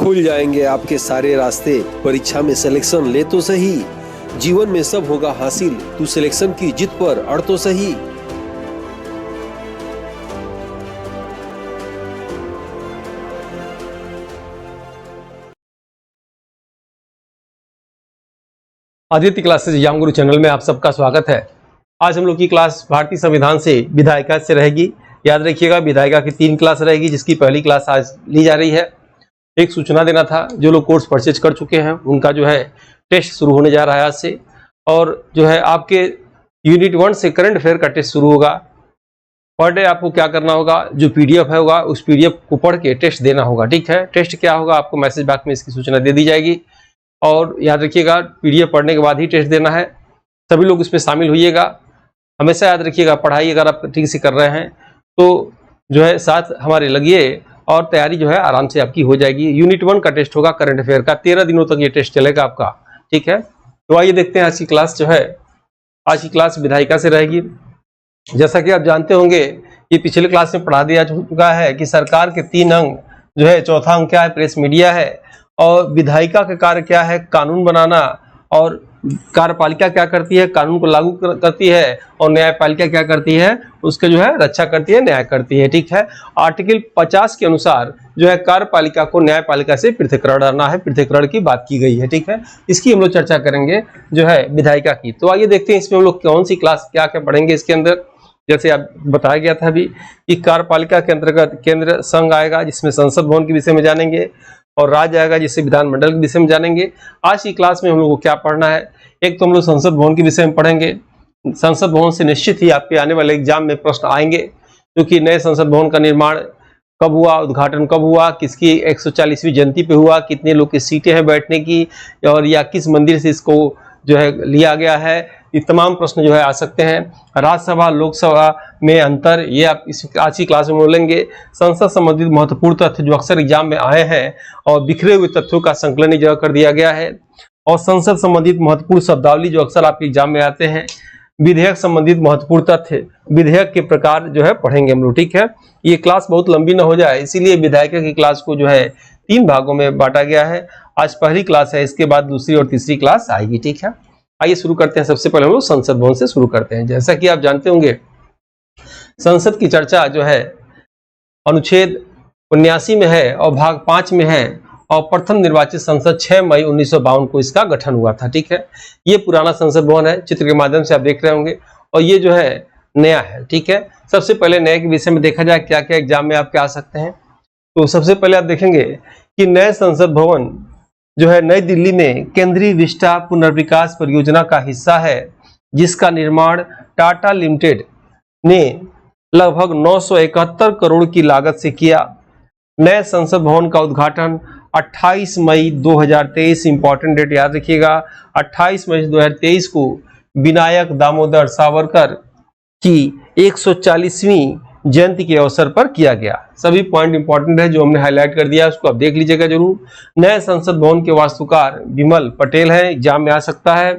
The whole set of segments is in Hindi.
खुल जाएंगे आपके सारे रास्ते। परीक्षा में सिलेक्शन ले तो सही, जीवन में सब होगा हासिल। तू सिलेक्शन की जिद पर अड़ तो सही। आदित्य क्लासेस एग्जाम गुरु चैनल में आप सबका स्वागत है। आज हम लोग की क्लास भारतीय संविधान से विधायिका से रहेगी। याद रखिएगा, विधायिका की 3 क्लास रहेगी, जिसकी पहली क्लास आज ली जा रही है। एक सूचना देना था, जो लोग कोर्स परचेज कर चुके हैं उनका जो है टेस्ट शुरू होने जा रहा है आज से। और जो है आपके यूनिट 1 से करंट अफेयर का टेस्ट शुरू होगा। पर डे आपको क्या करना होगा, जो PDF है होगा उस PDF को पढ़ के टेस्ट देना होगा। ठीक है, टेस्ट क्या होगा आपको मैसेज बॉक्स में इसकी सूचना दे दी जाएगी। और याद रखिएगा, PDF पढ़ने के बाद ही टेस्ट देना है। सभी लोग इसमें शामिल होइएगा। हमेशा याद रखिएगा, पढ़ाई अगर आप ठीक से कर रहे हैं तो जो है साथ हमारे लगिए और तैयारी जो है आराम से आपकी हो जाएगी। यूनिट 1 का टेस्ट होगा करंट अफेयर का, 13 दिनों तक ये टेस्ट चलेगा आपका। ठीक है, तो आइए देखते हैं आज की क्लास जो है। आज की क्लास विधायिका से रहेगी। जैसा कि आप जानते होंगे, ये पिछले क्लास में पढ़ा दिया चुका है कि सरकार के 3 अंग जो है, चौथा अंग क्या है, प्रेस मीडिया है। और विधायिका का कार्य क्या है, कानून बनाना। और कार्यपालिका क्या करती है, कानून को लागू करती है। और न्यायपालिका क्या करती है, उसके जो है रक्षा करती है, न्याय करती है। ठीक है, आर्टिकल 50 के अनुसार जो है कार्यपालिका को न्यायपालिका से पृथक्करण करना है, पृथक्करण की बात की गई है। ठीक है, इसकी हम लोग चर्चा करेंगे जो है विधायिका की। तो आइए देखते हैं इसमें हम लोग कौन सी क्लास क्या क्या पढ़ेंगे इसके अंदर। जैसे आप बताया गया था अभी कि कार्यपालिका के अंतर्गत केंद्र संघ आएगा, जिसमें संसद भवन के विषय में जानेंगे। और राज्य आएगा, जिससे विधानमंडल के विषय में जानेंगे। आज की क्लास में हम लोग को क्या पढ़ना है, एक तो हम लोग संसद भवन के विषय में पढ़ेंगे। संसद भवन से निश्चित ही आपके आने वाले एग्जाम में प्रश्न आएंगे, क्योंकि नए संसद भवन का निर्माण कब हुआ, उद्घाटन कब हुआ, किसकी 140वीं जयंती पे हुआ, कितने लोग की सीटें हैं बैठने की, और या किस मंदिर से इसको जो है लिया गया है। ये तमाम प्रश्न जो है आ सकते हैं। राज्यसभा लोकसभा में अंतर, ये आप इस आज की क्लास में बोलेंगे। संसद संबंधित महत्वपूर्ण तथ्य जो अक्सर एग्जाम में आए हैं, और बिखरे हुए तथ्यों का संकलन एक जगह कर दिया गया है। और संसद संबंधित महत्वपूर्ण शब्दावली जो अक्सर आपके एग्जाम में आते हैं। विधेयक संबंधित महत्वपूर्ण तथ्य, विधेयक के प्रकार जो है पढ़ेंगे हम लोग। ठीक है, ये क्लास बहुत लंबी ना हो जाए, इसीलिए विधायिका की क्लास को जो है 3 भागों में बांटा गया है। आज पहली क्लास है, इसके बाद दूसरी और तीसरी क्लास आएगी। ठीक है, आइए शुरू करते हैं। सबसे पहले हम लोग संसद भवन से शुरू करते हैं। जैसा कि आप जानते होंगे, संसद की चर्चा जो है अनुच्छेद 79 में है और भाग 5 में है। और प्रथम निर्वाचित संसद 6 मई 1952 को इसका गठन हुआ था। ठीक है, ये पुराना संसद भवन है, चित्र के माध्यम से आप देख रहे होंगे। और ये जो है नया है। ठीक है, सबसे पहले नए के विषय में देखा जाए क्या क्या एग्जाम में आपके आ सकते हैं। तो सबसे पहले आप देखेंगे कि नए संसद भवन जो है नई दिल्ली में केंद्रीय विस्टा पुनर्विकास परियोजना का हिस्सा है, जिसका निर्माण टाटा लिमिटेड ने लगभग 971 करोड़ की लागत से किया। नए संसद भवन का उद्घाटन 28 मई 2023, इंपॉर्टेंट डेट याद रखिएगा, 28 मई 2023 को विनायक दामोदर सावरकर की 140वीं जयंती के अवसर पर किया गया। सभी पॉइंट इंपॉर्टेंट है जो हमने हाईलाइट कर दिया, उसको आप देख लीजिएगा जरूर। नए संसद भवन के वास्तुकार विमल पटेल हैं, एग्जाम में आ सकता है।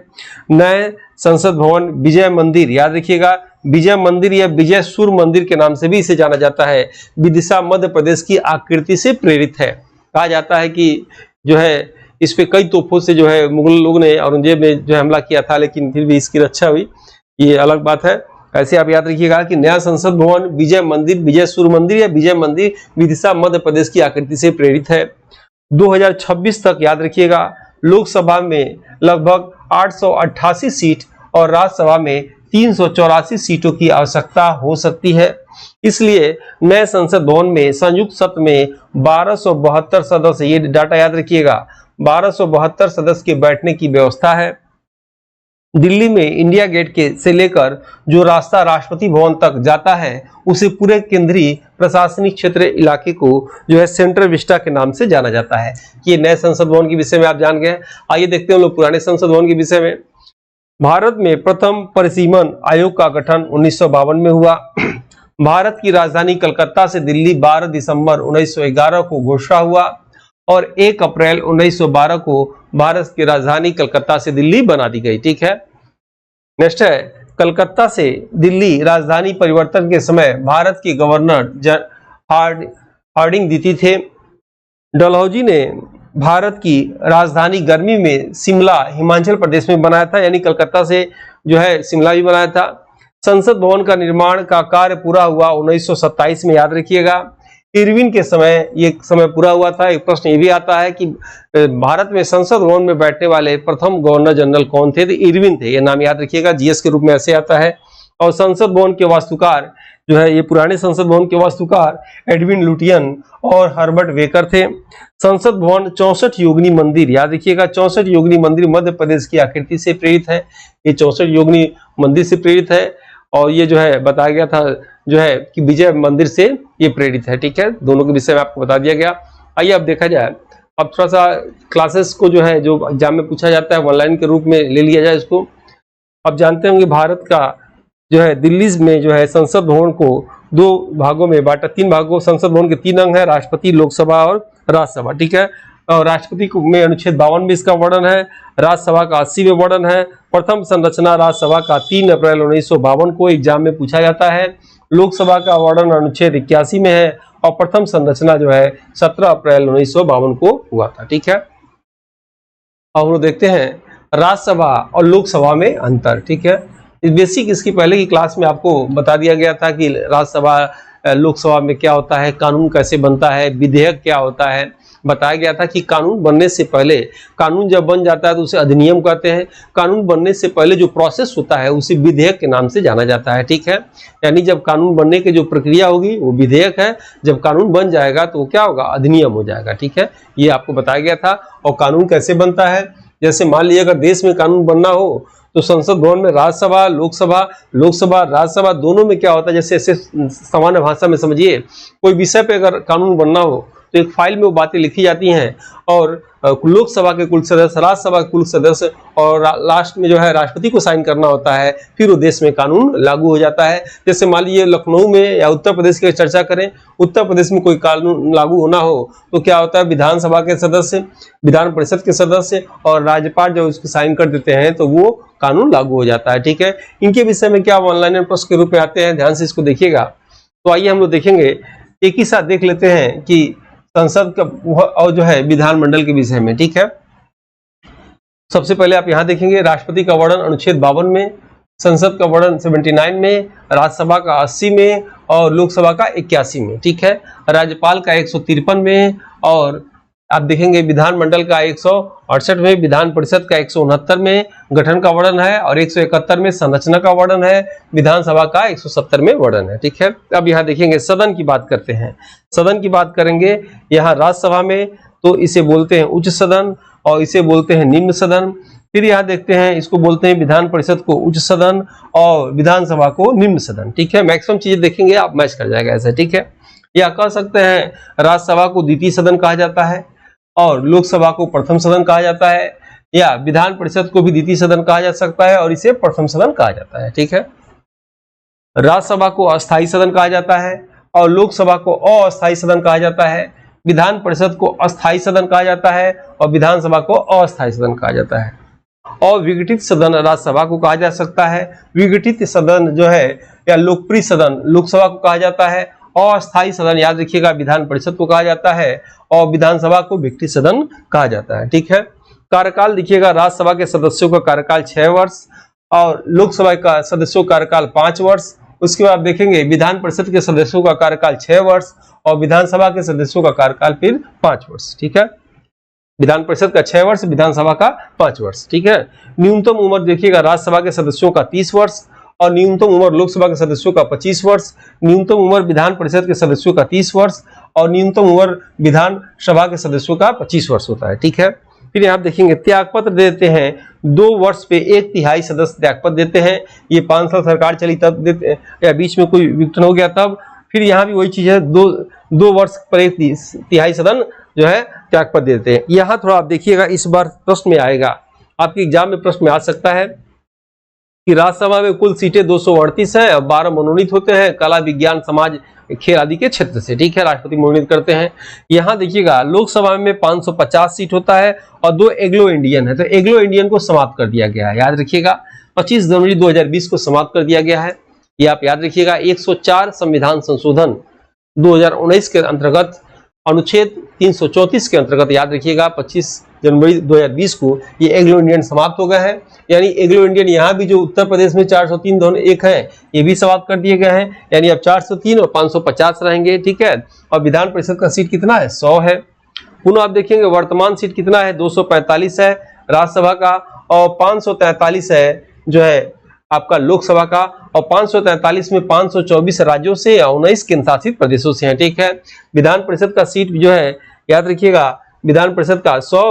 नए संसद भवन विजय मंदिर, याद रखिएगा, विजय मंदिर या विजय सूर्य मंदिर के नाम से भी इसे जाना जाता है, विदिशा मध्य प्रदेश की आकृति से प्रेरित है। कहा जाता है कि जो है इस पे कई तोपों से जो है मुगल लोग ने औरंगजेब ने जो हमला किया था, लेकिन फिर भी इसकी रक्षा हुई, ये अलग बात है। ऐसे आप याद रखिएगा कि नया संसद भवन विजय मंदिर, विजय सूर्य मंदिर या विजय मंदिर विदिशा मध्य प्रदेश की आकृति से प्रेरित है। 2026 तक याद रखिएगा, लोकसभा में लगभग 888 सीट और राज्यसभा में 384 सीटों की आवश्यकता हो सकती है। इसलिए नए संसद भवन में संयुक्त सत्र में 1272 सदस्य, ये डाटा याद रखिएगा, 1272 सदस्य के बैठने की व्यवस्था है। दिल्ली में इंडिया गेट के से लेकर जो रास्ता राष्ट्रपति भवन तक जाता है, उसे पूरे केंद्रीय प्रशासनिक क्षेत्र इलाके को जो है सेंट्रल विस्टा के नाम से जाना जाता है। ये नए संसद भवन के विषय में आप जान गए। आइए देखते हैं लोग पुराने संसद भवन के विषय में। भारत में प्रथम परिसीमन आयोग का गठन 1952 में हुआ। भारत की राजधानी कलकत्ता से दिल्ली 12 दिसंबर 1911 को घोषणा हुआ और 1 अप्रैल 1912 को भारत की राजधानी कलकत्ता से दिल्ली बना दी गई। ठीक है, नेक्स्ट है कलकत्ता से दिल्ली राजधानी परिवर्तन के समय भारत के गवर्नर हार्डिंग द्वितीय थे। डलहौजी ने भारत की राजधानी गर्मी में शिमला हिमाचल प्रदेश में बनाया था, यानी कलकत्ता से जो है शिमला भी बनाया था। संसद भवन का निर्माण का कार्य पूरा हुआ 1927 में, याद रखिएगा। इरविन के समय ये समय पूरा हुआ था। एक प्रश्न ये भी आता है कि भारत में संसद भवन में बैठने वाले प्रथम गवर्नर जनरल कौन थे? तो इरविन थे, ये नाम याद रखिएगा, जीएस के रूप में ऐसे आता है। और संसद भवन के वास्तुकार जो है, ये पुराने संसद भवन के वास्तुकार एडविन लुटियन और हर्बर्ट वेकर थे। संसद भवन 64 योगिनी मंदिर, याद रखिएगा, 64 योगिनी मंदिर मध्य प्रदेश की आकृति से प्रेरित है। ये 64 योगिनी मंदिर से प्रेरित है और ये जो है बताया गया था जो है कि विजय मंदिर से ये प्रेरित है। ठीक है, दोनों के विषय में आपको बता दिया गया। आइए अब देखा जाए, अब थोड़ा सा क्लासेस को जो है जो एग्जाम में पूछा जाता है ऑनलाइन के रूप में ले लिया जाए इसको। अब जानते होंगे भारत का जो है दिल्ली में जो है संसद भवन को दो भागों में बांटा, 3 भागों। संसद भवन के 3 अंग है, राष्ट्रपति, लोकसभा और राज्यसभा। ठीक है, और राष्ट्रपति में अनुच्छेद 52 में इसका वर्णन है, राज्यसभा का 80 में वर्णन है। प्रथम संरचना राज्यसभा का 3 अप्रैल 1952 को एग्जाम में पूछा जाता है। लोकसभा का वर्णन अनुच्छेद 81 में है और प्रथम संरचना जो है 17 अप्रैल 1952 को हुआ था। ठीक है, अब हम लोग देखते हैं राज्यसभा और लोकसभा में अंतर। ठीक है, बेसिक इसकी पहले की क्लास में आपको बता दिया गया था कि राज्यसभा लोकसभा में क्या होता है, कानून कैसे बनता है, विधेयक क्या होता है। बताया गया था कि कानून बनने से पहले, कानून जब बन जाता है तो उसे अधिनियम कहते हैं। कानून बनने से पहले जो प्रोसेस होता है उसे विधेयक के नाम से जाना जाता है। ठीक है, यानी जब कानून बनने की जो प्रक्रिया होगी वो विधेयक है, जब कानून बन जाएगा तो क्या होगा, अधिनियम हो जाएगा। ठीक है, ये आपको बताया गया था। और कानून कैसे बनता है, जैसे मान लीजिए अगर देश में कानून बनना हो तो संसद भवन में राज्यसभा, लोकसभा, राज्यसभा दोनों में क्या होता है, जैसे ऐसे सामान्य भाषा में समझिए, कोई विषय पे अगर कानून बनना हो तो एक फाइल में वो बातें लिखी जाती हैं और लोकसभा के कुल सदस्य, राज्यसभा के कुल सदस्य और लास्ट में जो है राष्ट्रपति को साइन करना होता है, फिर वो देश में कानून लागू हो जाता है। जैसे मान लीजिए लखनऊ में या उत्तर प्रदेश की चर्चा करें, उत्तर प्रदेश में कोई कानून लागू होना हो तो क्या होता है, विधानसभा के सदस्य, विधान परिषद के सदस्य और राज्यपाल जब उसको साइन कर देते हैं तो वो कानून लागू हो जाता है। ठीक है, इनके विषय में क्या ऑनलाइन प्रश्न के रूप में आते हैं, ध्यान से इसको देखिएगा। तो आइए हम लोग देखेंगे, एक ही साथ देख लेते हैं कि संसद का और जो है विधानमंडल के विषय में। ठीक है, सबसे पहले आप यहां देखेंगे राष्ट्रपति का वर्णन अनुच्छेद 52 में, संसद का वर्णन 79 में, राज्यसभा का 80 में और लोकसभा का 81 में। ठीक है, राज्यपाल का 153 में और आप देखेंगे विधानमंडल का 168 में, विधान परिषद का 169 में गठन का वर्णन है और 171 में संरचना का वर्णन है, विधानसभा का 170 में वर्णन है। ठीक है, अब यहाँ देखेंगे सदन की बात करते हैं। सदन की बात करेंगे, यहाँ राज्यसभा में तो इसे बोलते हैं उच्च सदन और इसे बोलते हैं निम्न सदन। फिर यहाँ देखते हैं, इसको बोलते हैं विधान परिषद को उच्च सदन और विधानसभा को निम्न सदन। ठीक है, मैक्सिमम चीजें देखेंगे आप, मैच कर जाएगा ऐसे। ठीक है, या कह सकते हैं राज्यसभा को द्वितीय सदन कहा जाता है और लोकसभा को प्रथम सदन कहा जाता है, या विधान परिषद को भी द्वितीय सदन कहा जा सकता है और इसे प्रथम सदन कहा जाता है। ठीक है, राज्यसभा को अस्थायी सदन कहा जाता है और लोकसभा को अस्थायी सदन कहा जाता है, विधान परिषद को अस्थायी सदन कहा जाता है और विधानसभा को अस्थायी सदन कहा जाता है। और विघटित सदन राज्यसभा को कहा जा सकता है, विघटित सदन जो है या लोकप्रिय सदन लोकसभा को कहा जाता है, अस्थायी सदन याद रखिएगा विधान परिषद को कहा जाता है और विधानसभा को विघटित सदन कहा जाता है। ठीक है, कार्यकाल देखिएगा, राज्यसभा के सदस्यों का कार्यकाल 6 वर्ष और लोकसभा का सदस्यों का कार्यकाल 5 वर्ष। उसके बाद देखेंगे विधान परिषद के सदस्यों का कार्यकाल 6 वर्ष और विधानसभा के सदस्यों का कार्यकाल फिर 5 वर्ष। ठीक है, विधान परिषद का 6 वर्ष, विधानसभा का 5 वर्ष। ठीक है, न्यूनतम उम्र देखिएगा राज्यसभा के सदस्यों का 30 वर्ष और न्यूनतम उम्र लोकसभा के सदस्यों का 25 वर्ष, न्यूनतम उम्र विधान परिषद के सदस्यों का 30 वर्ष और न्यूनतम उम्र विधानसभा के सदस्यों का 25 वर्ष होता है। ठीक है, फिर यहाँ देखेंगे त्यागपत्र देते हैं, 2 वर्ष पे 1/3 सदस्य त्यागपत्र देते हैं। ये 5 साल सरकार चली तब देते, या बीच में कोई विघटन हो गया तब। फिर यहाँ भी वही चीज है, 2 वर्ष पर 1/3 सदन जो है त्यागपत्र देते हैं। यहाँ थोड़ा आप देखिएगा, इस बार प्रश्न में आएगा, आपके एग्जाम में प्रश्न में आ सकता है कि राज्यसभा में कुल सीटें 238 है और 12 मनोनीत होते हैं कला, विज्ञान, समाज, खेल आदि के क्षेत्र से। ठीक है, राष्ट्रपति मनोनीत करते हैं। यहाँ देखिएगा लोकसभा में 550 सीट होता है और 2 एग्लो इंडियन है, तो एग्लो इंडियन को समाप्त कर दिया गया है। याद रखिएगा 25 जनवरी 2020 को समाप्त कर दिया गया है, ये आप याद रखिएगा। 104 संविधान संशोधन 2019 के अंतर्गत अनुच्छेद 334 के अंतर्गत याद रखिएगा 25 जनवरी 2020 को ये एंग्लो इंडियन समाप्त हो गए हैं। यानी एंग्लो इंडियन यहाँ भी जो उत्तर प्रदेश में 403 दोनों एक है, ये भी समाप्त कर दिए गए हैं। यानी अब 403 और 550 रहेंगे, ठीक है। और विधान परिषद का सीट कितना है, 100 है। पुनः आप देखेंगे वर्तमान सीट कितना है, 245 है राज्यसभा का, और 543 है जो है आपका लोकसभा का, और 543 में 524 राज्यों से या 19 केंद्र शासित प्रदेशों से हैं, ठीक है। विधान परिषद का सीट जो है याद रखिएगा, विधान परिषद का 100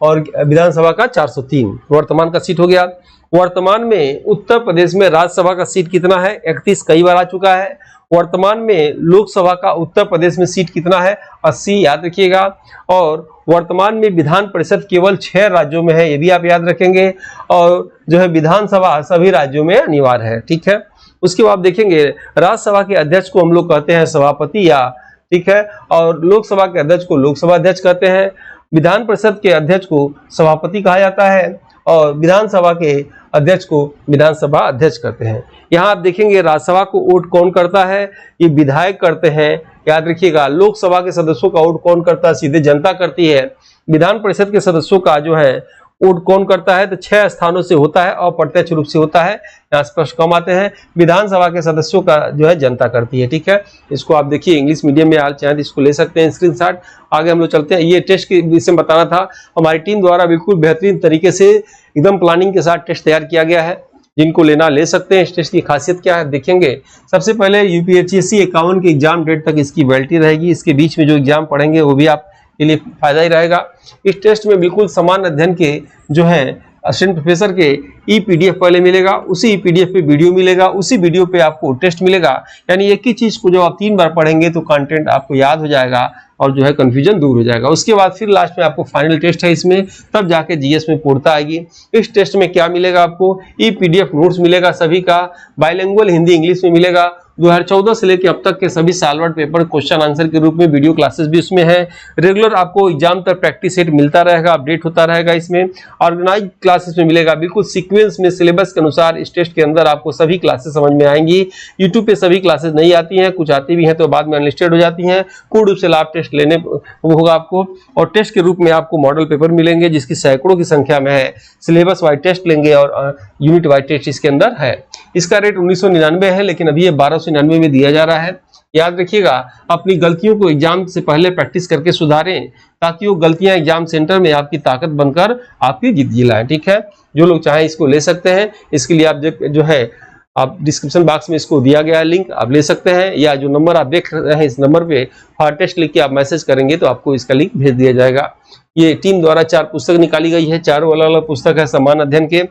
और विधानसभा का 403 वर्तमान का सीट हो गया। वर्तमान में उत्तर प्रदेश में राज्यसभा का सीट कितना है, 31 कई बार आ चुका है। वर्तमान में लोकसभा का उत्तर प्रदेश में सीट कितना है, 80 याद रखिएगा। और वर्तमान में विधान परिषद केवल 6 राज्यों में है, ये भी आप याद रखेंगे। और जो है विधानसभा सभी राज्यों में अनिवार्य है, ठीक है। उसके बाद देखेंगे राज्यसभा के अध्यक्ष को हम लोग कहते हैं सभापति या, ठीक है, और लोकसभा के अध्यक्ष को लोकसभा अध्यक्ष कहते हैं। विधान परिषद के अध्यक्ष को सभापति कहा जाता है और विधानसभा के अध्यक्ष को विधानसभा अध्यक्ष कहते हैं। यहाँ आप देखेंगे राज्यसभा को वोट कौन करता है, ये विधायक करते हैं, याद रखिएगा। लोकसभा के सदस्यों का वोट कौन करता है, सीधे जनता करती है। विधान परिषद के सदस्यों का जो है वोट कौन करता है, तो 6 स्थानों से होता है, अप्रत्यक्ष रूप से होता है, यहाँ स्पष्ट कम आते हैं। विधानसभा के सदस्यों का जो है जनता करती है, ठीक है। इसको आप देखिए इंग्लिश मीडियम में आप चाहें तो इसको ले सकते हैं स्क्रीनशॉट। आगे हम लोग चलते हैं। ये टेस्ट के विषय में बताना था, हमारी टीम द्वारा बिल्कुल बेहतरीन तरीके से एकदम प्लानिंग के साथ टेस्ट तैयार किया गया है। जिनको लेना ले सकते हैं। इस टेस्ट की खासियत क्या है देखेंगे। सबसे पहले यूपीएचएससी 51 के एग्जाम डेट तक इसकी वैलिडिटी रहेगी। इसके बीच में जो एग्जाम पढ़ेंगे वो भी आपके लिए फायदा ही रहेगा। इस टेस्ट में बिल्कुल समान अध्ययन के जो है असिस्टेंट प्रोफेसर के ई-पीडीएफ पहले मिलेगा, उसी ई-पीडीएफ पे वीडियो मिलेगा, उसी वीडियो पे आपको टेस्ट मिलेगा। यानी एक ही चीज को जब आप 3 बार पढ़ेंगे तो कंटेंट आपको याद हो जाएगा और जो है कंफ्यूजन दूर हो जाएगा। उसके बाद फिर लास्ट में आपको फाइनल टेस्ट है इसमें, तब जाके जीएस में पूर्णता आएगी। इस टेस्ट में क्या मिलेगा आपको, ई-पीडीएफ नोट्स मिलेगा सभी का, बाइलिंगुअल हिंदी इंग्लिश में मिलेगा। 2014 से लेकर अब तक के सभी सालवर्ड पेपर क्वेश्चन आंसर के रूप में वीडियो क्लासेस भी उसमें है। रेगुलर आपको एग्जाम तक प्रैक्टिस सेट मिलता रहेगा, अपडेट होता रहेगा। इसमें ऑर्गेनाइज क्लासेस में मिलेगा, बिल्कुल सीक्वेंस में सिलेबस के अनुसार इस टेस्ट के अंदर आपको सभी क्लासेस समझ में आएंगी। यूट्यूब पे सभी क्लासेस नहीं आती हैं, कुछ आती भी हैं तो बाद में अनलिस्टेड हो जाती हैं। पूर्ण रूप से लाभ टेस्ट लेने होगा आपको, और टेस्ट के रूप में आपको मॉडल पेपर मिलेंगे जिसकी सैकड़ों की संख्या में है। सिलेबस वाइज टेस्ट लेंगे और यूनिट वाइज टेस्ट इसके अंदर है। इसका रेट 1999 है, लेकिन अभी ये 1299 में दिया जा रहा है। याद रखिएगा, अपनी गलतियों को एग्जाम से पहले प्रैक्टिस करके सुधारें, ताकि वो गलतियां एग्जाम सेंटर में आपकी ताकत बनकर आपकी जीत जिलाएं। ठीक है, जो लोग चाहें इसको ले सकते हैं। इसके लिए आप जो है आप डिस्क्रिप्शन बॉक्स में इसको दिया गया है लिंक, आप ले सकते हैं, या जो नंबर आप देख रहे हैं इस नंबर पे फॉर टेस्ट लिख के आप मैसेज करेंगे तो आपको इसका लिंक भेज दिया जाएगा। ये टीम द्वारा 4 पुस्तक निकाली गई है, चारों अलग अलग पुस्तक है समान अध्ययन के,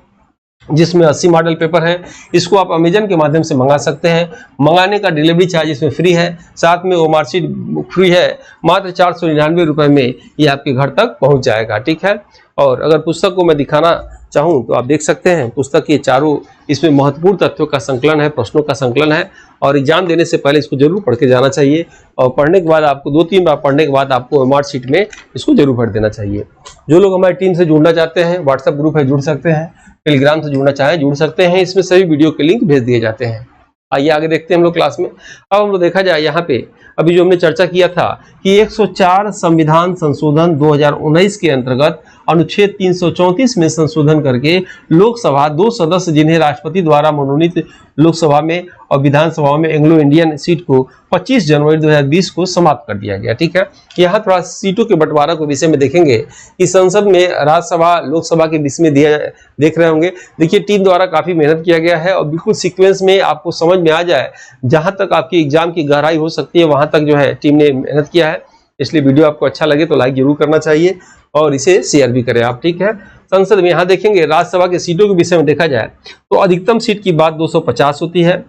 जिसमें 80 मॉडल पेपर है। इसको आप अमेजन के माध्यम से मंगा सकते हैं। मंगाने का डिलीवरी चार्ज इसमें फ्री है, साथ में वो मार्कशीट फ्री है। मात्र 499 रुपए में ये आपके घर तक पहुंच जाएगा। ठीक है, और अगर पुस्तक को मैं दिखाना चाहूं तो आप देख सकते हैं पुस्तक के चारों इसमें महत्वपूर्ण तथ्यों का संकलन है, प्रश्नों का संकलन है, और एग्जाम देने से पहले इसको जरूर पढ़ के जाना चाहिए। और पढ़ने के बाद आपको 2-3 बार पढ़ने के बाद आपको मार्कशीट में इसको जरूर भर देना चाहिए। जो लोग हमारी टीम से जुड़ना चाहते हैं, व्हाट्सएप ग्रुप है, जुड़ सकते हैं। टेलीग्राम से जुड़ना चाहें जुड़ सकते हैं, इसमें सभी वीडियो के लिंक भेज दिए जाते हैं। आइए आगे देखते हैं हम लोग क्लास में। अब हम लोग देखा जाए यहाँ पे अभी जो हमने चर्चा किया था कि 104 संविधान संशोधन 2019 के अंतर्गत अनुच्छेद 334 में संशोधन करके लोकसभा 2 सदस्य जिन्हें राष्ट्रपति द्वारा मनोनीत लोकसभा में और विधानसभा में एंग्लो इंडियन सीट को 25 जनवरी 2020 को समाप्त कर दिया गया। ठीक है, यहाँ थोड़ा सीटों के बंटवारा के विषय में देखेंगे कि संसद में राज्यसभा लोकसभा के बीच में देख रहे होंगे। देखिए टीम द्वारा काफी मेहनत किया गया है और बिल्कुल सीक्वेंस में आपको समझ में आ जाए, जहां तक आपकी एग्जाम की गहराई हो सकती है वहां तक जो है टीम ने मेहनत किया है। इसलिए वीडियो आपको अच्छा लगे तो लाइक जरूर करना चाहिए और इसे शेयर भी करें आप। ठीक है, संसद में यहाँ देखेंगे राज्यसभा के सीटों के विषय में देखा जाए तो अधिकतम सीट की बात 250 होती है,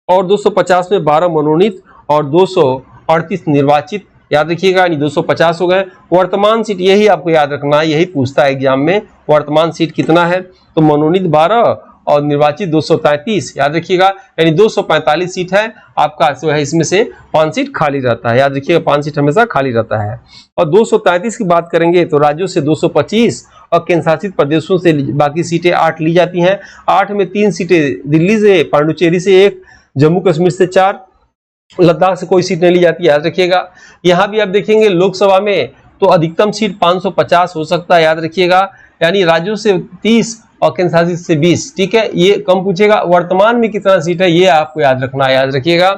और 250 में 12 मनोनीत और 238 निर्वाचित। याद रखिएगा, यानी 250 हो गए। वर्तमान सीट यही आपको याद रखना है, यही पूछता है एग्जाम में, वर्तमान सीट कितना है। तो मनोनीत 12 और निर्वाचित 233। याद रखिएगा, यानी 245 सीट है आपका, जो है इसमें से 5 सीट खाली रहता है। याद रखिएगा, 5 सीट हमेशा खाली रहता है। और 233 की बात करेंगे तो राज्यों से 225 और केंद्र शासित प्रदेशों से बाकी सीटें 8 ली जाती हैं। 8 में 3 सीटें दिल्ली से, पांडुचेरी से 1, जम्मू कश्मीर से 4, लद्दाख से कोई सीट नहीं ली जाती, याद रखिएगा। यहाँ भी आप देखेंगे लोकसभा में तो अधिकतम सीट 550 हो सकता है, याद रखिएगा, यानी राज्यों से 30 और केंद्र शासित से 20, ठीक है, ये कम पूछेगा। वर्तमान में कितना सीट है ये आपको याद रखना है, याद रखिएगा,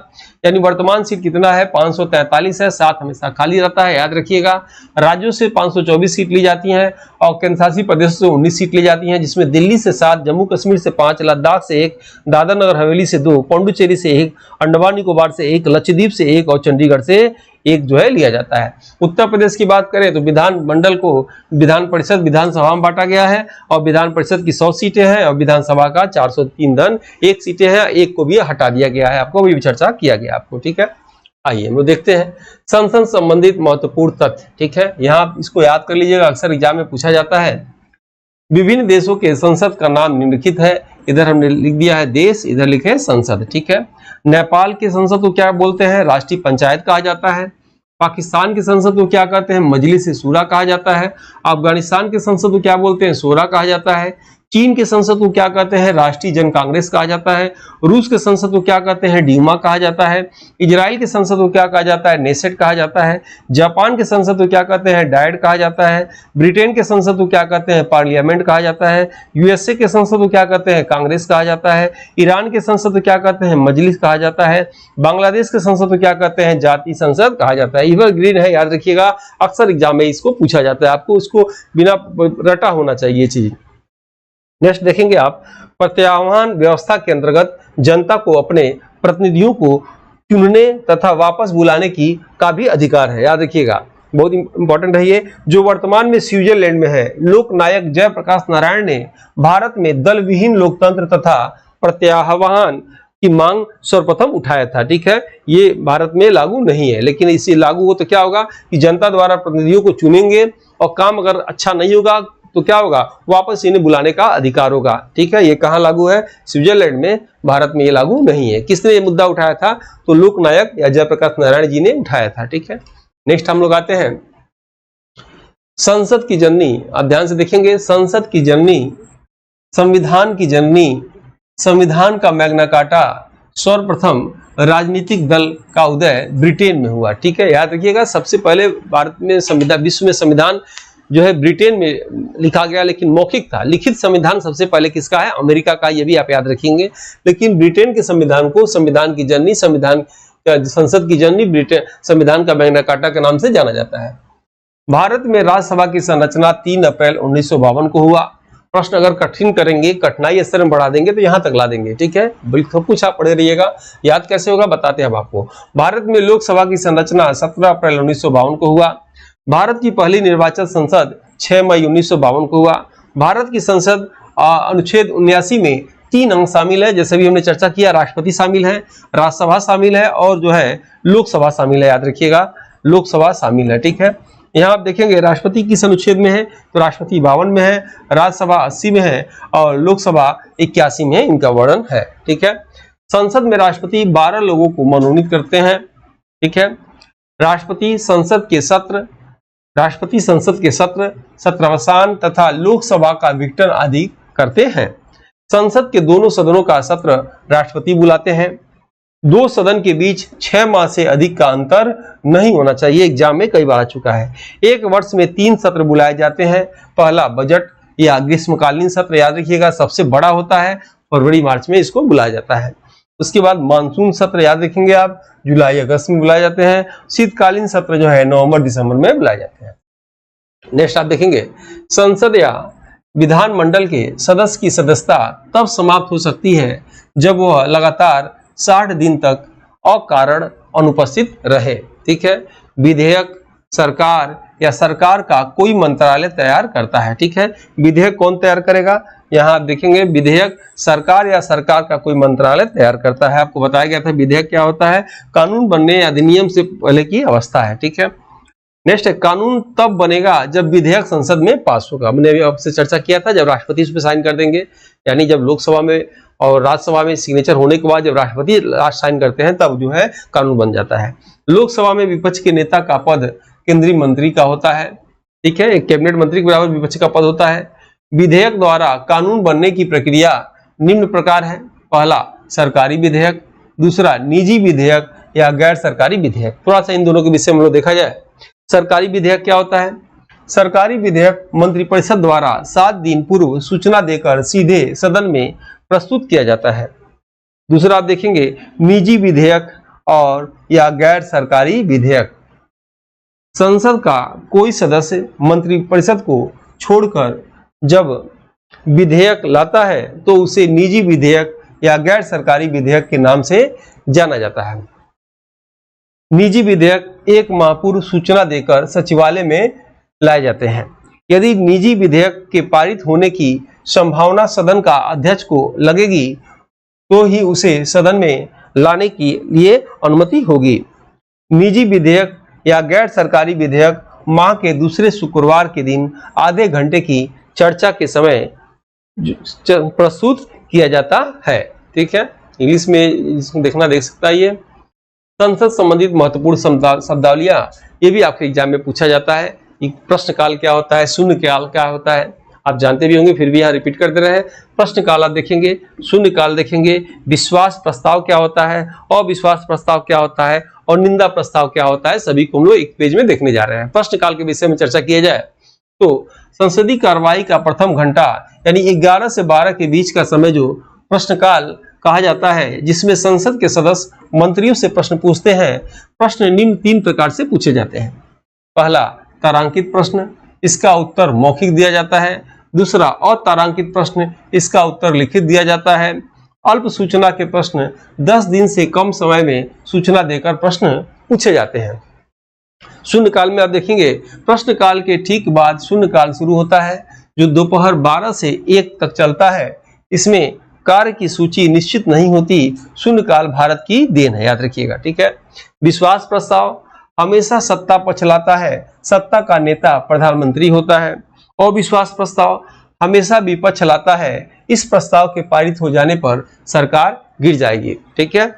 यानी वर्तमान सीट कितना है 543 है, 7 हमेशा खाली रहता है, याद रखिएगा। राज्यों से 524 सीट ली जाती हैं और केंद्र शासित प्रदेशों से 19 सीट ली जाती हैं, जिसमें दिल्ली से 7, जम्मू कश्मीर से 5, लद्दाख से 1, दादर नगर हवेली से 2, पौंडुचेरी से 1, अंडमान निकोबार से 1, लक्षद्वीप से 1 और चंडीगढ़ से 1 जो है लिया जाता है। उत्तर प्रदेश की बात करें तो विधानमंडल को विधान परिषद विधानसभा में बांटा गया है और विधान परिषद की 100 सीटें हैं और विधानसभा का 403 धन 1 सीटें हैं, 1 को भी हटा दिया गया है, आपको भी चर्चा किया गया आपको, ठीक है। आइए हम लोग देखते हैं संसद संबंधित महत्वपूर्ण तथ्य, ठीक है, यहाँ इसको याद कर लीजिएगा, अक्सर एग्जाम में पूछा जाता है। विभिन्न देशों के संसद का नाम निम्नलिखित है, इधर हमने लिख दिया है देश, इधर लिखे संसद, ठीक है। नेपाल के संसद को क्या बोलते हैं, राष्ट्रीय पंचायत कहा जाता है। पाकिस्तान के संसद को क्या कहते हैं, मजलिस शूरा कहा जाता है। अफगानिस्तान के संसद को क्या बोलते हैं, शोरा कहा जाता है। चीन के संसद को क्या कहते हैं, राष्ट्रीय जन कांग्रेस कहा जाता है। रूस के संसद को क्या कहते हैं, डीमा कहा जाता है। इजराइल के संसद को क्या कहा जाता है, नेसेट कहा जाता है। जापान के संसद को क्या कहते हैं, डायड कहा जाता है। ब्रिटेन के संसद को क्या कहते हैं, पार्लियामेंट कहा जाता है। यूएसए के संसद को क्या कहते हैं, कांग्रेस कहा जाता है। ईरान के संसद को क्या कहते हैं, मजलिस कहा जाता है। बांग्लादेश के संसद को क्या कहते हैं, जातीय संसद कहा जाता है। एवरग्रीन है, याद रखिएगा, अक्सर एग्जाम में इसको पूछा जाता है, आपको इसको बिना रटा होना चाहिए चीज। नेक्स्ट देखेंगे आप, प्रत्याह्वान व्यवस्था के अंतर्गत जनता को अपने प्रतिनिधियों को चुनने तथा वापस बुलाने का भी अधिकार है, याद रखिएगा, बहुत इंपॉर्टेंट है ये। जो वर्तमान में स्विट्जरलैंड में है, लोकनायक जयप्रकाश नारायण ने भारत में दल विहीन लोकतंत्र तथा प्रत्याह्वान की मांग सर्वप्रथम उठाया था, ठीक है। ये भारत में लागू नहीं है, लेकिन इसे लागू हो तो क्या होगा कि जनता द्वारा प्रतिनिधियों को चुनेंगे और काम अगर अच्छा नहीं होगा तो क्या होगा, वापस इन्हें बुलाने का अधिकार होगा, ठीक है। ये कहाँ लागू है, स्विट्जरलैंड में, भारत में ये लागू नहीं है। किसने ये मुद्दा उठाया था, तो लोकनायक या जयप्रकाश नारायण जी ने उठाया था, ठीक है। नेक्स्ट हम लोग आते हैं संसद की जननी, आप ध्यान से देखेंगे, संसद की जननी, संविधान की जननी, संविधान का मैग्ना कार्टा सर्वप्रथम राजनीतिक दल का उदय ब्रिटेन में हुआ, ठीक है, याद रखिएगा। सबसे पहले भारत में संविधान, विश्व में संविधान जो है ब्रिटेन में लिखा गया, लेकिन मौखिक था। लिखित संविधान सबसे पहले किसका है, अमेरिका का, ये भी आप याद रखेंगे। लेकिन ब्रिटेन के संविधान को संविधान की जननी, संसद की जननी, ब्रिटेन संविधान का मैग्ना कार्टा के नाम से जाना जाता है। भारत में राज्यसभा की संरचना 3 अप्रैल 1952 को हुआ। प्रश्न अगर कठिन करेंगे, कठिनाई स्तर में बढ़ा देंगे तो यहाँ तक ला देंगे, ठीक है। बिल्कुल सब कुछ आप पढ़े रहिएगा, याद कैसे होगा बताते हैं हम आपको। भारत में लोकसभा की संरचना 17 अप्रैल 1952 को हुआ। भारत की पहली निर्वाचित संसद 6 मई 1952 को हुआ। भारत की संसद अनुच्छेद 79 में 3 अंग शामिल है, जैसे भी हमने चर्चा किया, राष्ट्रपति शामिल है, राज्यसभा शामिल है और जो है लोकसभा शामिल है, याद रखिएगा, लोकसभा शामिल है, ठीक है। यहाँ आप देखेंगे राष्ट्रपति किस अनुच्छेद में है, तो राष्ट्रपति 52 में है, राज्यसभा 80 में है और लोकसभा 81 में इनका वर्णन है, ठीक है। संसद में राष्ट्रपति 12 लोगों को मनोनीत करते हैं, ठीक है। राष्ट्रपति संसद के सत्र, सत्रावसान तथा लोकसभा का विघटन आदि करते हैं। संसद के दोनों सदनों का सत्र राष्ट्रपति बुलाते हैं। 2 सदन के बीच 6 माह से अधिक का अंतर नहीं होना चाहिए, एग्जाम में कई बार आ चुका है। 1 वर्ष में 3 सत्र बुलाए जाते हैं। पहला बजट या ग्रीष्मकालीन सत्र, याद रखिएगा, सबसे बड़ा होता है, फरवरी मार्च में इसको बुलाया जाता है। उसके बाद मानसून सत्र, याद रखेंगे आप, जुलाई अगस्त में बुलाए जाते हैं। शीतकालीन सत्र जो है नवंबर दिसंबर में बुलाए जाते हैं। नेक्स्ट आप देखेंगे, संसद या विधानमंडल के सदस्य की सदस्यता तब समाप्त हो सकती है जब वह लगातार 60 दिन तक अकारण अनुपस्थित रहे, ठीक है। विधेयक सरकार या सरकार का कोई मंत्रालय तैयार करता है, ठीक है। विधेयक कौन तैयार करेगा, यहाँ आप देखेंगे विधेयक सरकार या सरकार का कोई मंत्रालय तैयार करता है। आपको बताया गया था विधेयक क्या होता है, कानून बनने या अधिनियम से पहले की अवस्था है, ठीक है। नेक्स्ट है, कानून तब बनेगा जब विधेयक संसद में पास होगा। हमने आपसे चर्चा किया था, जब राष्ट्रपति उस पर साइन कर देंगे, यानी जब लोकसभा में और राज्यसभा में सिग्नेचर होने के बाद जब राष्ट्रपति साइन करते हैं तब जो है कानून बन जाता है। लोकसभा में विपक्ष के नेता का पद केंद्रीय मंत्री का होता है, ठीक है, एक कैबिनेट मंत्री के बराबर विपक्ष का पद होता है। विधेयक द्वारा कानून बनने की प्रक्रिया निम्न प्रकार है। पहला सरकारी विधेयक, दूसरा निजी विधेयक, या गैर सरकारी विधेयक। थोड़ा सा इन दोनों के विषय में हम लोग देखा जाए। सरकारी विधेयक क्या होता है? सरकारी विधेयक मंत्रिपरिषद द्वारा 7 दिन पूर्व सूचना देकर सीधे सदन में प्रस्तुत किया जाता है। दूसरा आप देखेंगे निजी विधेयक और या गैर सरकारी विधेयक। संसद का कोई सदस्य मंत्रिपरिषद को छोड़कर जब विधेयक लाता है तो उसे निजी विधेयक या गैर सरकारी विधेयक के नाम से जाना जाता है। निजी विधेयक 1 माह पूर्व सूचना देकर सचिवालय में लाए जाते हैं। यदि निजी विधेयक के पारित होने की संभावना सदन का अध्यक्ष को लगेगी तो ही उसे सदन में लाने के लिए अनुमति होगी। निजी विधेयक या गैर सरकारी विधेयक माह के दूसरे शुक्रवार के दिन आधे घंटे की चर्चा के समय प्रस्तुत किया जाता है। ठीक है, इंग्लिश में इसको देख सकता है। ये संसद संबंधित महत्वपूर्ण शब्दावलियां, ये भी आपके एग्जाम में पूछा जाता है। प्रश्नकाल क्या होता है, शून्यकाल क्या होता है, आप जानते भी होंगे, फिर भी यहाँ रिपीट करते रहे। प्रश्नकाल आप देखेंगे, शून्यकाल देखेंगे, विश्वास प्रस्ताव क्या होता है, अविश्वास प्रस्ताव क्या होता है और निंदा प्रस्ताव क्या होता है, सभी को हम लोग एक पेज में देखने जा रहे हैं। प्रश्नकाल के विषय में चर्चा किया जाए तो संसदीय कार्रवाई का प्रथम घंटा यानी 11 से 12 के बीच का समय जो प्रश्नकाल कहा जाता है, जिसमें संसद के सदस्य मंत्रियों से प्रश्न पूछते हैं। प्रश्न निम्न 3 प्रकार से पूछे जाते हैं। पहला तारांकित प्रश्न, इसका उत्तर मौखिक दिया जाता है। दूसरा अतारांकित प्रश्न, इसका उत्तर लिखित दिया जाता है। अल्प सूचना के प्रश्न 10 दिन से कम समय में सूचना देकर प्रश्न पूछे जाते हैं। शून्यकाल में आप देखेंगे प्रश्नकाल के ठीक बाद शून्यकाल शुरू होता है जो दोपहर 12 से 1 तक चलता है। इसमें कार्य की सूची निश्चित नहीं होती। शून्यकाल भारत की देन है, याद रखिएगा। ठीक है। विश्वास प्रस्ताव हमेशा सत्ता पछलाता है, सत्ता का नेता प्रधानमंत्री होता है। अविश्वास प्रस्ताव हमेशा विपक्ष लाता है, इस प्रस्ताव के पारित हो जाने पर सरकार गिर जाएगी। ठीक है।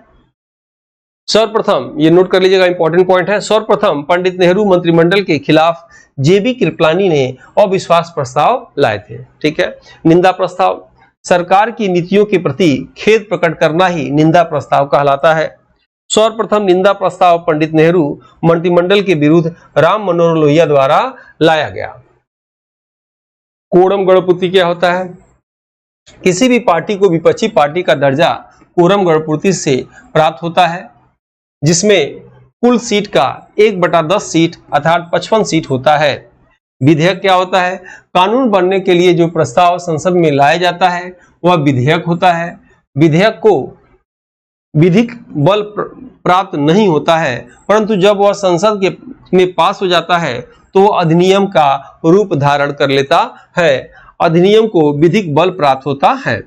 सर्वप्रथम ये नोट कर लीजिएगा, इंपॉर्टेंट पॉइंट है। सर्वप्रथम पंडित नेहरू मंत्रिमंडल के खिलाफ जेबी कृपलानी ने अविश्वास प्रस्ताव लाए थे। ठीक है। निंदा प्रस्ताव सरकार की नीतियों के प्रति खेद प्रकट करना ही निंदा प्रस्ताव कहलाता है। सर्वप्रथम निंदा प्रस्ताव पंडित नेहरू मंत्रिमंडल के विरुद्ध राम मनोहर लोहिया द्वारा लाया गया। कोरम गणपूर्ति क्या होता है? किसी भी पार्टी को विपक्षी पार्टी का दर्जा कोरम गणपूर्ति से प्राप्त होता है, जिसमें कुल सीट का 1/10 सीट अर्थात 55 सीट होता है। विधेयक क्या होता है? कानून बनने के लिए जो प्रस्ताव संसद में लाया जाता है वह विधेयक होता है। विधेयक को विधिक बल प्राप्त नहीं होता है, परंतु जब वह संसद के में पास हो जाता है तो वह अधिनियम का रूप धारण कर लेता है। अधिनियम को विधिक बल प्राप्त होता है।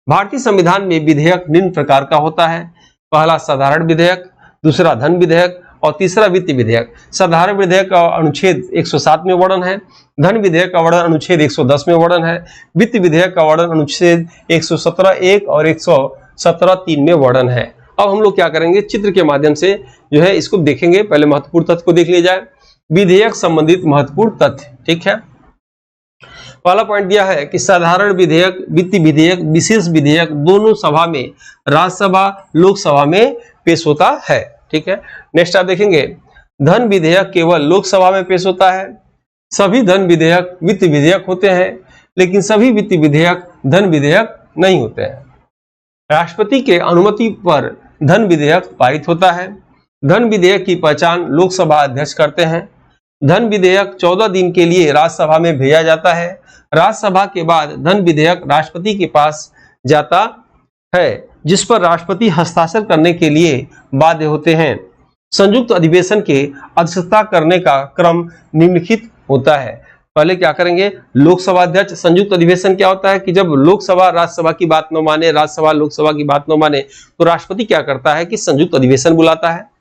भारतीय संविधान में विधेयक निम्न प्रकार का होता है। पहला साधारण विधेयक, दूसरा धन विधेयक और तीसरा वित्त विधेयक। साधारण विधेयक का अनुच्छेद 107 में वर्णन है। धन विधेयक का वर्णन अनुच्छेद 110 में वर्णन है। वित्त विधेयक का वर्णन अनुच्छेद 117(1) और 117(3) में वर्णन है। अब हम लोग क्या करेंगे, चित्र के माध्यम से जो है इसको देखेंगे। पहले महत्वपूर्ण तथ्य को देख लिया जाए। विधेयक संबंधित महत्वपूर्ण तथ्य। ठीक है। पहला पॉइंट दिया है कि साधारण विधेयक, वित्त विधेयक, विशेष विधेयक दोनों सभा में, राज्यसभा लोकसभा में पेश होता है। ठीक है। नेक्स्ट आप देखेंगे धन विधेयक केवल लोकसभा में पेश होता है। सभी धन विधेयक वित्त विधेयक होते हैं, लेकिन सभी वित्त विधेयक धन विधेयक नहीं होते हैं। राष्ट्रपति के अनुमति पर धन विधेयक पारित होता है। धन विधेयक की पहचान लोकसभा अध्यक्ष करते हैं। धन विधेयक 14 दिन के लिए राज्यसभा में भेजा जाता है। राज्यसभा के बाद धन विधेयक राष्ट्रपति के पास जाता है, जिस पर राष्ट्रपति हस्ताक्षर करने के लिए बाध्य होते हैं। संयुक्त अधिवेशन के अध्यक्षता करने का क्रम निम्नलिखित होता है। पहले क्या करेंगे, लोकसभा अध्यक्ष। संयुक्त अधिवेशन क्या होता है कि जब लोकसभा राज्यसभा की बात न माने, राज्यसभा लोकसभा की बात न माने, तो राष्ट्रपति क्या करता है कि संयुक्त अधिवेशन बुलाता है।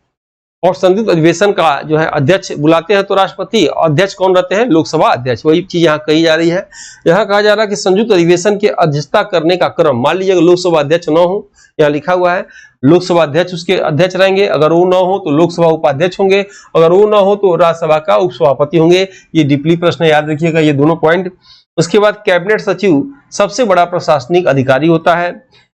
और संयुक्त अधिवेशन का जो है अध्यक्ष बुलाते हैं तो राष्ट्रपति, अध्यक्ष कौन रहते हैं? लोकसभा अध्यक्ष। वही चीज यहाँ कही जा रही है। यहाँ कहा जा रहा है कि संयुक्त अधिवेशन के अध्यक्षता करने का क्रम, मान लीजिए लोकसभा अध्यक्ष न हो, यहाँ लिखा हुआ है लोकसभा अध्यक्ष उसके अध्यक्ष रहेंगे। अगर वो न हो तो लोकसभा उपाध्यक्ष होंगे। अगर वो न हो तो राज्यसभा का उपसभापति होंगे। ये डीपली प्रश्न याद रखिएगा, ये दोनों पॉइंट। उसके बाद कैबिनेट सचिव सबसे बड़ा प्रशासनिक अधिकारी होता है।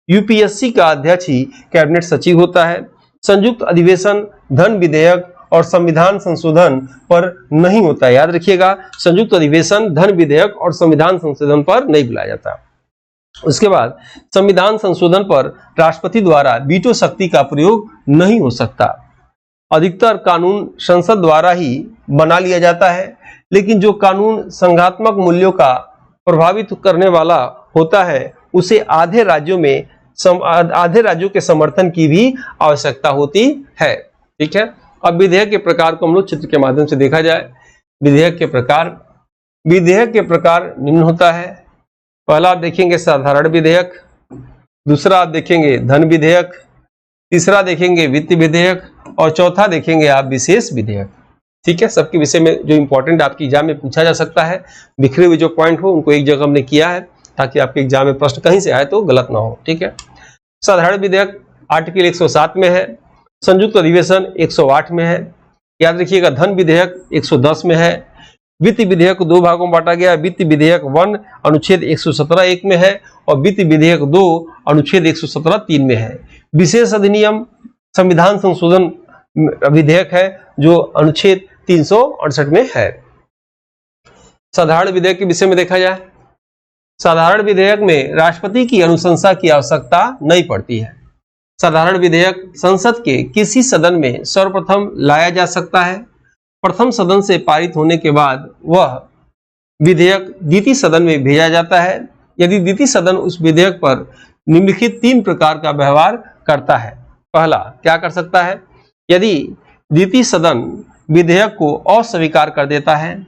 यूपीएससी का अध्यक्ष ही कैबिनेट सचिव होता है। संयुक्त अधिवेशन धन विधेयक और संविधान संशोधन पर नहीं होता है। याद रखिएगा, संयुक्त अधिवेशन धन विधेयक और संविधान संशोधन पर नहीं बुलाया जाता। उसके बाद संविधान संशोधन पर राष्ट्रपति द्वारा वीटो शक्ति का प्रयोग नहीं हो सकता। अधिकतर कानून संसद द्वारा ही बना लिया जाता है, लेकिन जो कानून संघात्मक मूल्यों का प्रभावित करने वाला होता है उसे आधे राज्यों के समर्थन की भी आवश्यकता होती है। ठीक है, अब विधेयक के प्रकार को हम लोग चित्र के माध्यम से देखा जाए। विधेयक के प्रकार निम्न होता है। पहला आप देखेंगे साधारण विधेयक, दूसरा आप देखेंगे धन विधेयक, तीसरा देखेंगे वित्त विधेयक और चौथा देखेंगे आप विशेष विधेयक। ठीक है, सबके विषय में जो इंपॉर्टेंट आपकी एग्जाम में पूछा जा सकता है, बिखरे हुए जो पॉइंट हो उनको एक जगह हमने किया है ताकि आपके एग्जाम में प्रश्न कहीं से आए तो गलत ना हो। ठीक है, साधारण विधेयक आर्टिकल 107 में है, संयुक्त अधिवेशन 108 में है। याद रखिएगा, धन विधेयक 110 में है। वित्त विधेयक को दो भागों में बांटा गया। वित्त विधेयक 1 अनुच्छेद 117(1) में है और वित्त विधेयक 2 अनुच्छेद 117(3) में है। विशेष अधिनियम संविधान संशोधन विधेयक है जो अनुच्छेद 368 में है। साधारण विधेयक के विषय में देखा जाए, साधारण विधेयक में राष्ट्रपति की अनुशंसा की आवश्यकता नहीं पड़ती है। साधारण विधेयक संसद के किसी सदन में सर्वप्रथम लाया जा सकता है। प्रथम सदन से पारित होने के बाद वह विधेयक द्वितीय सदन में भेजा जाता है। यदि द्वितीय सदन उस विधेयक पर निम्नलिखित 3 प्रकार का व्यवहार करता है। पहला क्या कर सकता है, यदि द्वितीय सदन विधेयक को अस्वीकार कर देता है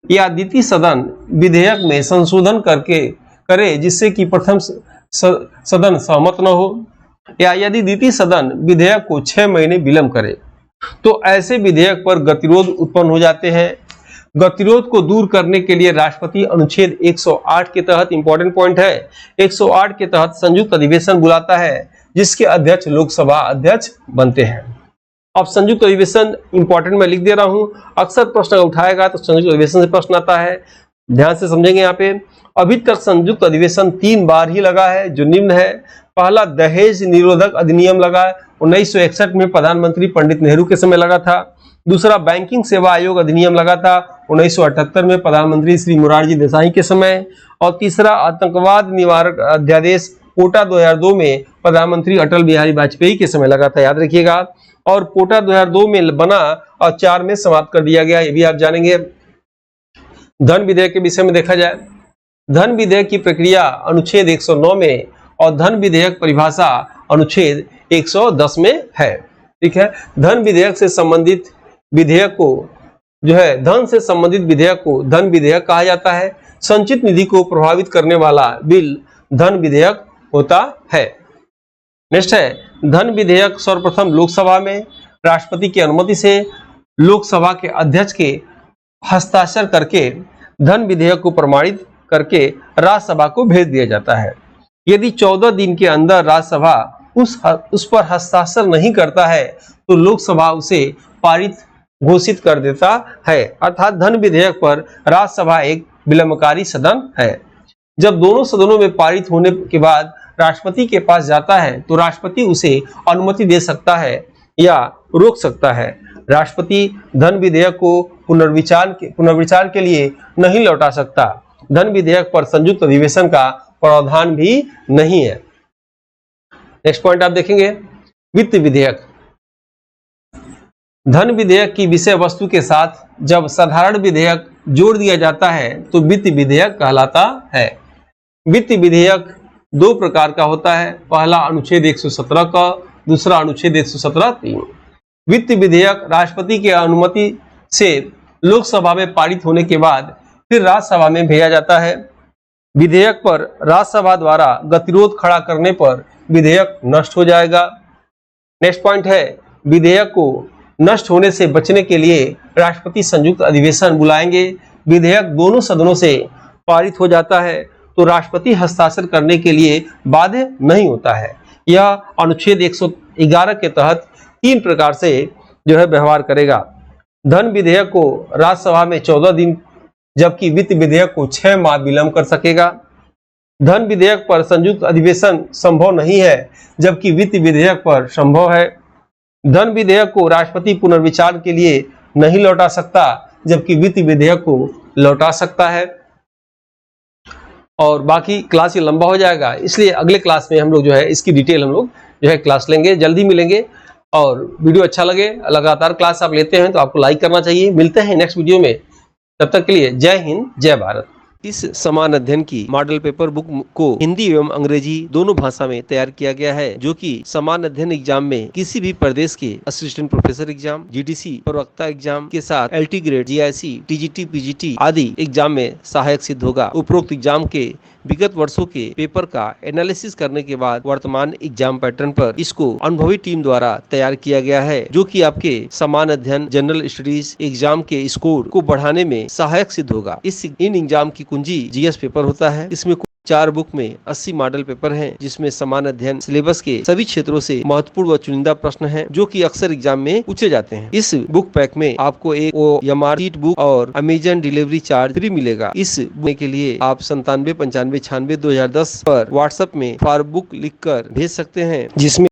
या द्वितीय सदन विधेयक में संशोधन करे जिससे कि प्रथम सदन सहमत न हो, या यदि द्वितीय सदन विधेयक को 6 महीने विलंब करे, तो ऐसे विधेयक पर गतिरोध उत्पन्न हो जाते हैं। गतिरोध को दूर करने के लिए राष्ट्रपति अनुच्छेद 108 के तहत, इंपॉर्टेंट पॉइंट है, 108 के तहत संयुक्त अधिवेशन बुलाता है जिसके अध्यक्ष लोकसभा अध्यक्ष बनते हैं। अब संयुक्त अधिवेशन इंपॉर्टेंट मैं लिख दे रहा हूं, अक्सर प्रश्न उठाएगा तो संयुक्त अधिवेशन से प्रश्न आता है, ध्यान से समझेंगे। यहाँ पे अभी तक संयुक्त अधिवेशन 3 बार ही लगा है जो निम्न है। पहला दहेज निरोधक अधिनियम लगा 1961 में, प्रधानमंत्री पंडित नेहरू के समय लगा था। दूसरा बैंकिंग सेवा आयोग अधिनियम लगा था 1978 में, प्रधानमंत्री श्री मोरारजी देसाई के समय। और तीसरा आतंकवाद निवारक अध्यादेश कोटा 2002 में प्रधानमंत्री अटल बिहारी वाजपेयी के समय लगा था। याद रखिएगा, और कोटा 2002 में बना और 4 में समाप्त कर दिया गया, ये भी आप जानेंगे। धन विधेयक के विषय में देखा जाए, धन विधेयक की प्रक्रिया अनुच्छेद 109 में और धन विधेयक परिभाषा अनुच्छेद 110 में है। ठीक है, धन विधेयक से संबंधित विधेयक को जो है, धन से संबंधित विधेयक को धन विधेयक कहा जाता है। संचित निधि को प्रभावित करने वाला बिल धन विधेयक होता है। नेक्स्ट है, धन विधेयक सर्वप्रथम लोकसभा में राष्ट्रपति की अनुमति से लोकसभा के अध्यक्ष के हस्ताक्षर करके धन विधेयक को प्रमाणित करके राज्यसभा को भेज दिया जाता है। यदि 14 दिन के अंदर राज्यसभा उस पर हस्ताक्षर नहीं करता है तो लोकसभा उसे पारित घोषित कर देता है। अर्थात धन विधेयक पर राज्यसभा एक विलंबकारी सदन है। जब दोनों सदनों में पारित होने के बाद राष्ट्रपति के पास जाता है तो राष्ट्रपति उसे अनुमति दे सकता है या रोक सकता है। राष्ट्रपति धन विधेयक को पुनर्विचार के लिए नहीं लौटा सकता। धन विधेयक पर संयुक्त अधिवेशन का प्रावधान भी नहीं है। नेक्स्ट पॉइंट आप देखेंगे, वित्त विधेयक। धन विधेयक की विषय वस्तु के साथ जब साधारण विधेयक जोड़ दिया जाता है तो वित्त विधेयक कहलाता है। वित्त विधेयक 2 प्रकार का होता है, पहला अनुच्छेद 117 का, दूसरा अनुच्छेद 117(3). वित्त विधेयक राष्ट्रपति की अनुमति से लोकसभा में पारित होने के बाद फिर राज्यसभा में भेजा जाता है। विधेयक पर राज्यसभा द्वारा गतिरोध खड़ा करने पर विधेयक नष्ट हो जाएगा। नेक्स्ट पॉइंट है, विधेयक को नष्ट होने से बचने के लिए राष्ट्रपति संयुक्त अधिवेशन बुलाएंगे। विधेयक दोनों सदनों से पारित हो जाता है तो राष्ट्रपति हस्ताक्षर करने के लिए बाध्य नहीं होता है। यह अनुच्छेद 111 के तहत 3 प्रकार से जो है व्यवहार करेगा। धन विधेयक को राज्यसभा में 14 दिन जबकि वित्त विधेयक को 6 माह विलंब कर सकेगा। धन विधेयक पर संयुक्त अधिवेशन संभव नहीं है जबकि वित्त विधेयक पर संभव है। धन विधेयक को राष्ट्रपति पुनर्विचार के लिए नहीं लौटा सकता, जबकि वित्त विधेयक को लौटा सकता है। और बाकी क्लास ये लंबा हो जाएगा, इसलिए अगले क्लास में हम लोग जो है इसकी डिटेल हम लोग जो है क्लास लेंगे, जल्दी मिलेंगे। और वीडियो अच्छा लगे, लगातार क्लास आप लेते हैं तो आपको लाइक करना चाहिए। मिलते हैं नेक्स्ट वीडियो में, तब तक के लिए जय हिंद, जय भारत। इस समान अध्ययन की मॉडल पेपर बुक को हिंदी एवं अंग्रेजी दोनों भाषा में तैयार किया गया है, जो कि समान अध्ययन एग्जाम में किसी भी प्रदेश के असिस्टेंट प्रोफेसर एग्जाम, जीडीसी, प्रवक्ता एग्जाम के साथ LT grade, GIC, TGT, PGT आदि एग्जाम में सहायक सिद्ध होगा। उपरोक्त एग्जाम के विगत वर्षों के पेपर का एनालिसिस करने के बाद वर्तमान एग्जाम पैटर्न पर इसको अनुभवी टीम द्वारा तैयार किया गया है, जो कि आपके समान अध्ययन जनरल स्टडीज एग्जाम के स्कोर को बढ़ाने में सहायक सिद्ध होगा। इन एग्जाम की कुंजी जीएस पेपर होता है। इसमें 4 बुक में 80 मॉडल पेपर हैं, जिसमें समान अध्ययन सिलेबस के सभी क्षेत्रों से महत्वपूर्ण व चुनिंदा प्रश्न हैं, जो कि अक्सर एग्जाम में पूछे जाते हैं। इस बुक पैक में आपको एक OMR शीट बुक और अमेजन डिलीवरी चार्ज फ्री मिलेगा। इस बुक के लिए आप 97 95 96 2010 पर व्हाट्सएप में फॉर बुक लिखकर भेज सकते हैं, जिसमें